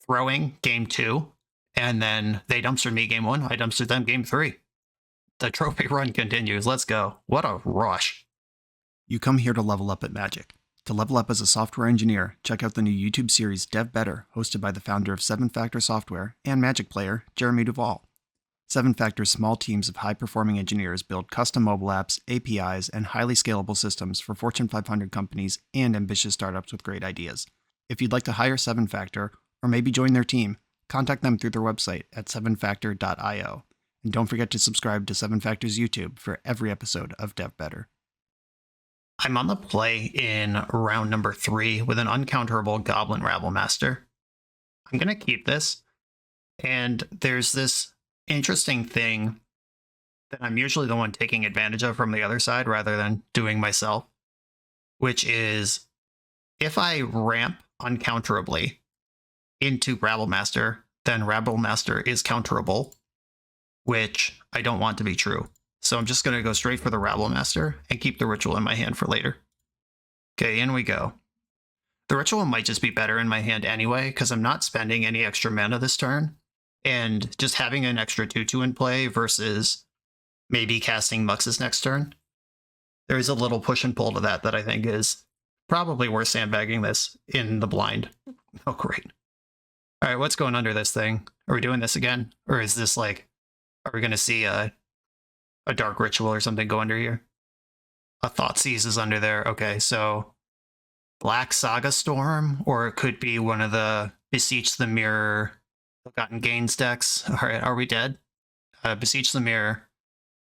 throwing game 2, and then they dumpstered me game 1. I dumpstered them game 3. The trophy run continues. Let's go. What a rush. You come here to level up at Magic. To level up as a software engineer, check out the new YouTube series Dev Better, hosted by the founder of 7 Factor Software and Magic player, Jeremy Duvall. 7 Factor's small teams of high-performing engineers build custom mobile apps, APIs, and highly scalable systems for Fortune 500 companies and ambitious startups with great ideas. If you'd like to hire 7 Factor, or maybe join their team, contact them through their website at 7factor.io. And don't forget to subscribe to 7 Factor's YouTube for every episode of Dev Better. I'm on the play in round number 3 with an uncounterable Goblin Rabblemaster. I'm going to keep this, and there's this interesting thing that I'm usually the one taking advantage of from the other side rather than doing myself, which is if I ramp uncounterably into Rabblemaster, then Rabblemaster is counterable, which I don't want to be true. So I'm just going to go straight for the Rabblemaster and keep the Ritual in my hand for later. Okay, in we go. The Ritual might just be better in my hand anyway, because I'm not spending any extra mana this turn. And just having an extra 2/2 in play versus maybe casting Muxus next turn. There is a little push and pull to that I think is probably worth sandbagging this in the blind. Oh, great. All right, what's going under this thing? Are we doing this again? Or is this like, are we going to see a Dark Ritual or something go under here? A Thoughtseize is under there. Okay, so Black Saga Storm, or it could be one of the Beseech the Mirror Forgotten Gains decks. All right, are we dead? Beseech the Mirror.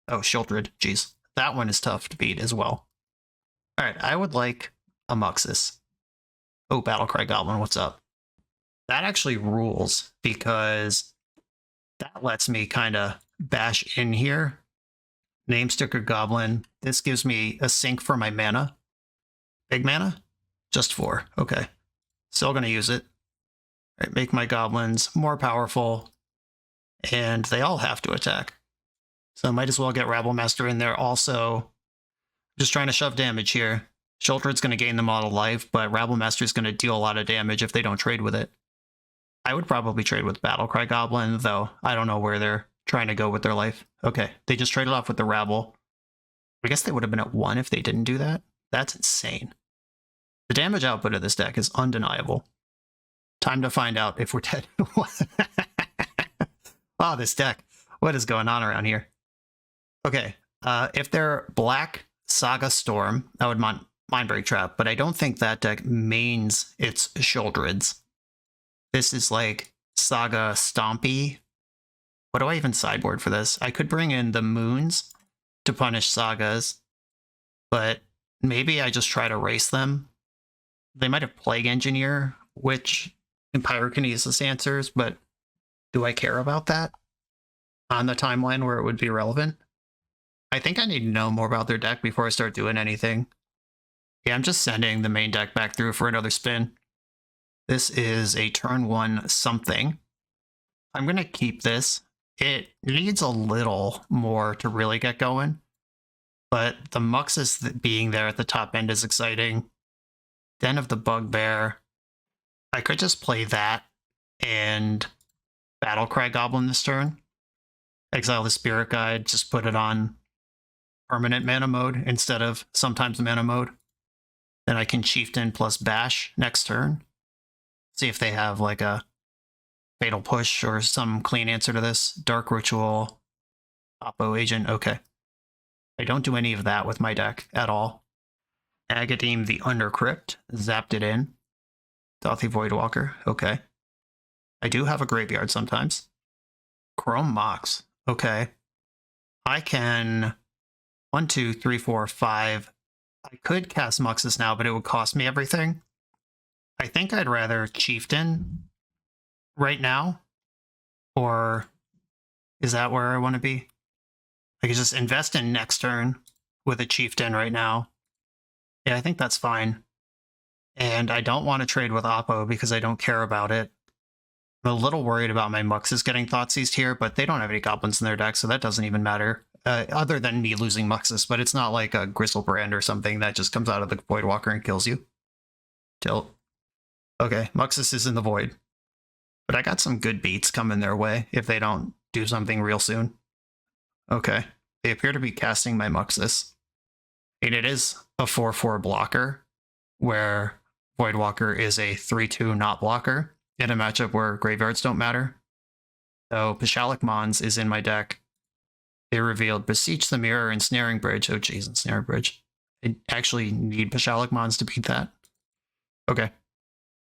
Oh, Shieldred. Jeez, that one is tough to beat as well. All right, I would like a Muxus. Oh, Battlecry Goblin, what's up? That actually rules because that lets me kind of bash in here Name Sticker Goblin. This gives me a sink for my mana. Big mana? Just 4. Okay. Still going to use it. All right, make my goblins more powerful. And they all have to attack. So I might as well get Rabblemaster in there also. Just trying to shove damage here. Sheoldred's going to gain them all life, but Rabblemaster's going to deal a lot of damage if they don't trade with it. I would probably trade with Battlecry Goblin, though I don't know where they're trying to go with their life. Okay, they just traded off with the Rabble. I guess they would have been at 1 if they didn't do that. That's insane. The damage output of this deck is undeniable. Time to find out if we're dead. Oh, this deck. What is going on around here? Okay, if they're black Saga Storm, I would mind Break Trap, but I don't think that deck mains its Sheoldreds. This is like Saga Stompy. What do I even sideboard for this? I could bring in the Moons to punish Sagas, but maybe I just try to race them. They might have Plague Engineer, which in Pyrokinesis answers, but do I care about that on the timeline where it would be relevant? I think I need to know more about their deck before I start doing anything. Yeah, I'm just sending the main deck back through for another spin. This is a turn 1 something. I'm going to keep this. It needs a little more to really get going, but the Muxus being there at the top end is exciting. Den of the Bugbear. I could just play that and Battlecry Goblin this turn. Exile the Spirit Guide, just put it on permanent mana mode instead of sometimes mana mode. Then I can Chieftain plus Bash next turn. See if they have like a Fatal Push or some clean answer to this. Dark Ritual, Oppo Agent, okay. I don't do any of that with my deck at all. Agadeem the Undercrypt, zapped it in. Dauthi Voidwalker, okay. I do have a graveyard sometimes. Chrome Mox, okay. I can 1, 2, 3, 4, 5. I could cast Muxus now, but it would cost me everything. I think I'd rather Chieftain right now. Or is that where I want to be? I could just invest in next turn with a Chieftain right now. Yeah, I think that's fine. And I don't want to trade with Oppo because I don't care about it. I'm a little worried about my Muxus getting Thoughtseized here, but they don't have any goblins in their deck, so that doesn't even matter. Other than me losing Muxus, but it's not like a Grizzlebrand or something that just comes out of the Voidwalker and kills you. Tilt. Okay, Muxus is in the Void. But I got some good beats coming their way if they don't do something real soon. Okay, they appear to be casting my Muxus. And it is a 4/4 blocker, where Voidwalker is a 3/2 not blocker in a matchup where graveyards don't matter. So Pashalik Mons is in my deck. They revealed Beseech the Mirror and Snaring Bridge. Oh jeez, and Snaring Bridge. I actually need Pashalik Mons to beat that. Okay.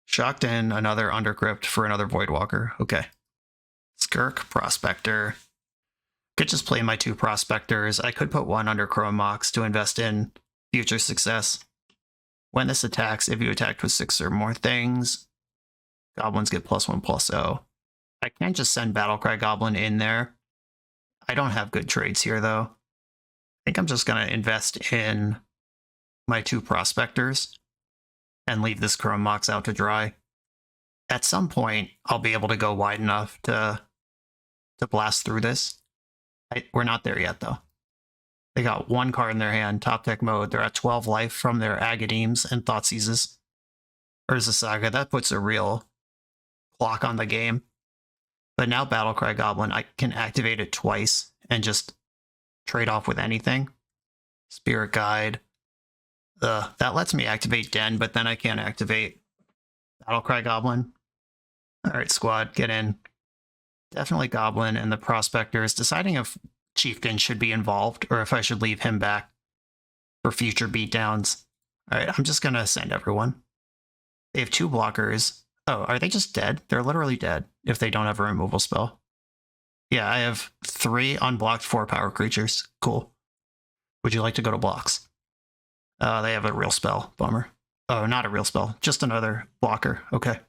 Shocked in another Undercrypt for another Voidwalker. Okay. Skirk Prospector. Could just play my 2 Prospectors. I could put 1 under Chrome Mox to invest in future success. When this attacks, if you attacked with 6 or more things, goblins get +1/+0. I can't just send Battlecry Goblin in there. I don't have good trades here, though. I think I'm just going to invest in my 2 Prospectors and leave this Chrome Mox out to dry. At some point, I'll be able to go wide enough to blast through this. We're not there yet, though. They got 1 card in their hand, top deck mode. They're at 12 life from their Agadeems and Thoughtseizes. Urza Saga, that puts a real clock on the game. But now Battlecry Goblin, I can activate it twice and just trade off with anything. Spirit Guide. That lets me activate Den, but then I can't activate Battlecry Goblin. Alright, squad, get in. Definitely Goblin and the Prospector is deciding if Chieftain should be involved or if I should leave him back for future beatdowns. Alright, I'm just gonna send everyone. They have 2 blockers. Oh, are they just dead? They're literally dead if they don't have a removal spell. Yeah, I have 3 unblocked 4 power creatures. Cool. Would you like to go to blocks? They have a real spell. Bummer. Oh, not a real spell. Just another blocker. Okay.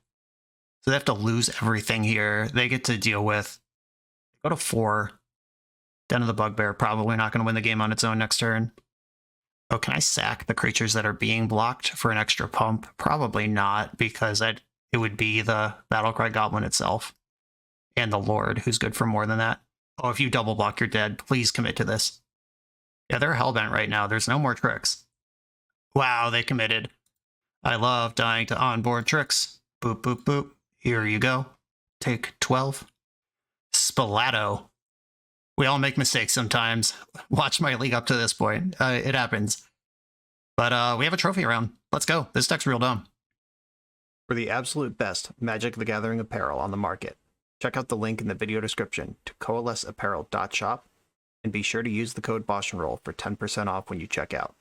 So they have to lose everything here. They get to deal with... Go to 4. Den of the Bugbear, probably not going to win the game on its own next turn. Oh, can I sack the creatures that are being blocked for an extra pump? Probably not, because it would be the Battlecry Goblin itself. And the Lord, who's good for more than that. Oh, if you double block, you're dead. Please commit to this. Yeah, they're hellbent right now. There's no more tricks. Wow, they committed. I love dying to onboard tricks. Boop, boop, boop. Here you go. Take 12. Spalato. We all make mistakes sometimes. Watch my league up to this point. It happens. But we have a trophy round. Let's go. This deck's real dumb. For the absolute best Magic the Gathering apparel on the market, check out the link in the video description to coalesceapparel.shop, and be sure to use the code BoshNRoll for 10% off when you check out.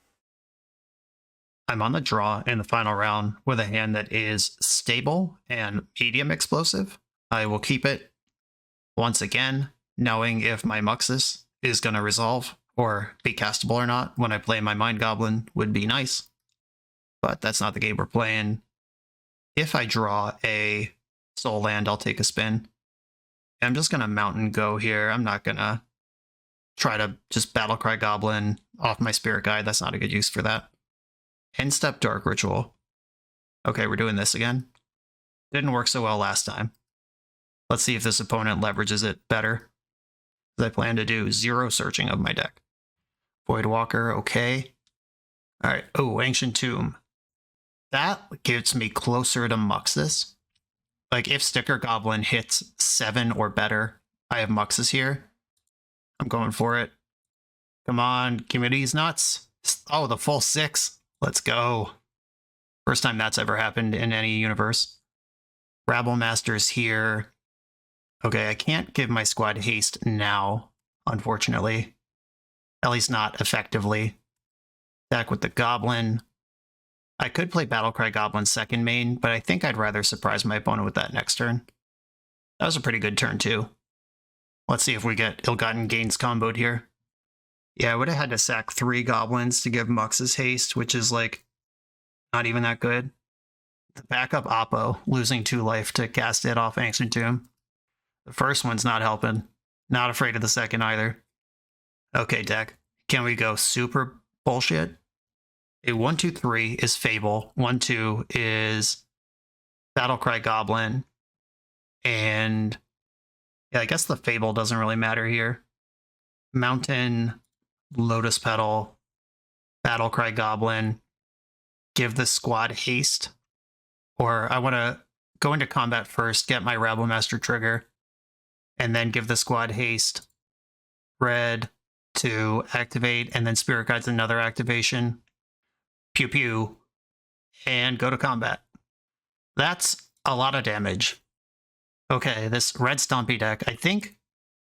I'm on the draw in the final round with a hand that is stable and medium explosive. I will keep it once again, knowing if my Muxus is going to resolve or be castable or not when I play my Mind Goblin would be nice. But that's not the game we're playing. If I draw a soul land, I'll take a spin. I'm just going to Mountain Go here. I'm not going to try to just Battlecry Goblin off my Spirit Guide. That's not a good use for that. End step Dark Ritual. Okay, we're doing this again. Didn't work so well last time. Let's see if this opponent leverages it better. I plan to do 0 searching of my deck. Voidwalker, okay. Alright, oh, Ancient Tomb. That gets me closer to Muxus. Like, if Sticker Goblin hits 7 or better, I have Muxus here. I'm going for it. Come on, give me these nuts. Oh, the full 6. Let's go. First time that's ever happened in any universe. Rabblemaster's here. Okay, I can't give my squad haste now, unfortunately. At least not effectively. Back with the Goblin. I could play Battlecry Goblin second main, but I think I'd rather surprise my opponent with that next turn. That was a pretty good turn, too. Let's see if we get Ill-Gotten Gains comboed here. Yeah, I would have had to sack 3 goblins to give Muxus haste, which is, like, not even that good. The backup Oppo, losing 2 life to cast it off Ancient Tomb. The first one's not helping. Not afraid of the second either. Okay, deck. Can we go super bullshit? A 1-2-3 is Fable. 1-2 is Battlecry Goblin. And yeah, I guess the Fable doesn't really matter here. Mountain, Lotus Petal, Battlecry Goblin. Give the squad haste. Or I want to go into combat first, get my Rabblemaster trigger, and then give the squad haste. Red to activate, and then Spirit Guide's another activation. Pew pew. And go to combat. That's a lot of damage. Okay, this red Stompy deck, I think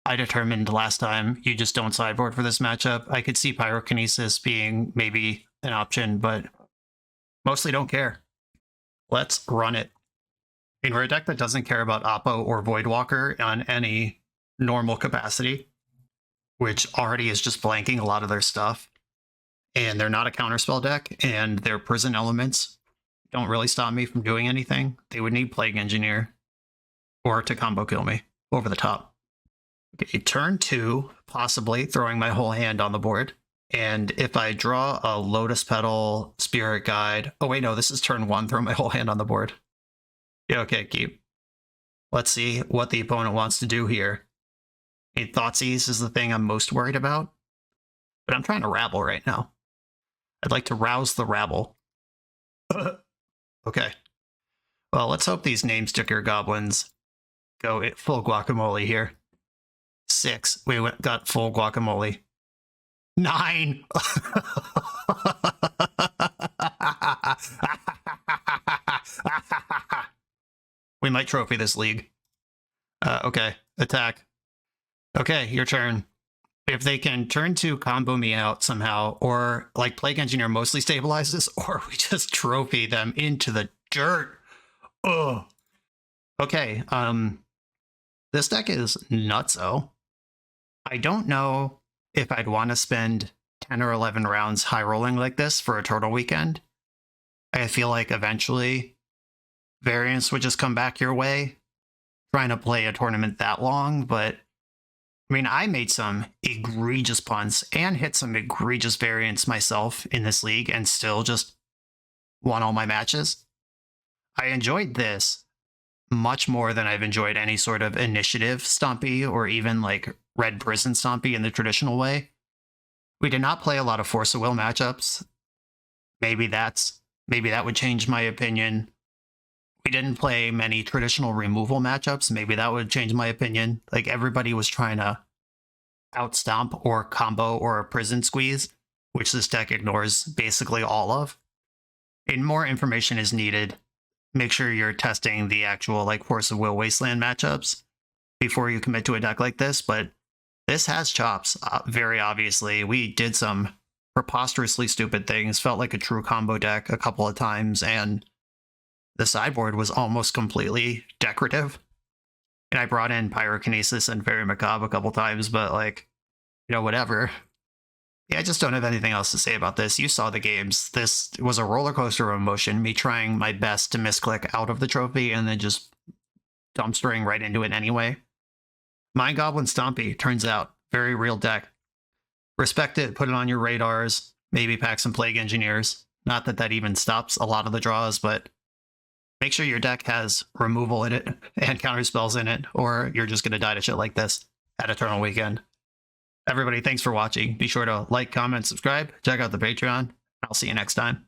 I determined last time you just don't sideboard for this matchup. I could see Pyrokinesis being maybe an option, but mostly don't care. Let's run it. And we're a deck that doesn't care about Oppo or Voidwalker on any normal capacity, which already is just blanking a lot of their stuff. And they're not a counterspell deck, and their prison elements don't really stop me from doing anything. They would need Plague Engineer or to combo kill me over the top. Okay, turn 2, possibly throwing my whole hand on the board. And if I draw a Lotus Petal, Spirit Guide... Oh, wait, no, this is turn 1, throw my whole hand on the board. Yeah, okay, keep. Let's see what the opponent wants to do here. A Thoughtseize is the thing I'm most worried about. But I'm trying to rabble right now. I'd like to rouse the rabble. Okay. Well, let's hope these name sticker goblins go full guacamole here. 6. We got full guacamole. 9! We might trophy this league. Okay. Attack. Okay, your turn. If they can turn to combo me out somehow, or like Plague Engineer mostly stabilizes, or we just trophy them into the dirt. Ugh. Okay, this deck is nutso. I don't know if I'd want to spend 10 or 11 rounds high rolling like this for a turtle weekend. I feel like eventually variance would just come back your way, trying to play a tournament that long, but I mean, I made some egregious punts and hit some egregious variants myself in this league and still just won all my matches. I enjoyed this much more than I've enjoyed any sort of initiative Stompy or even like Red Prison Stompy in the traditional way. We did not play a lot of Force of Will matchups. Maybe that would change my opinion. We didn't play many traditional removal matchups. Maybe that would change my opinion. Like, everybody was trying to outstomp or combo or a prison squeeze, which this deck ignores basically all of. And more information is needed. Make sure you're testing the actual like Force of Will Wasteland matchups before you commit to a deck like this, but this has chops, very obviously. We did some preposterously stupid things, felt like a true combo deck a couple of times, and the sideboard was almost completely decorative. And I brought in Pyrokinesis and Fairy Macabre a couple times, but like, you know, whatever. Yeah, I just don't have anything else to say about this. You saw the games. This was a roller coaster of emotion, me trying my best to misclick out of the trophy and then just dumpstering right into it anyway. Mind Goblin Stompy, turns out, very real deck. Respect it, put it on your radars, maybe pack some Plague Engineers. Not that that even stops a lot of the draws, but make sure your deck has removal in it and counter spells in it, or you're just going to die to shit like this at Eternal Weekend. Everybody, thanks for watching. Be sure to like, comment, subscribe, check out the Patreon. I'll see you next time.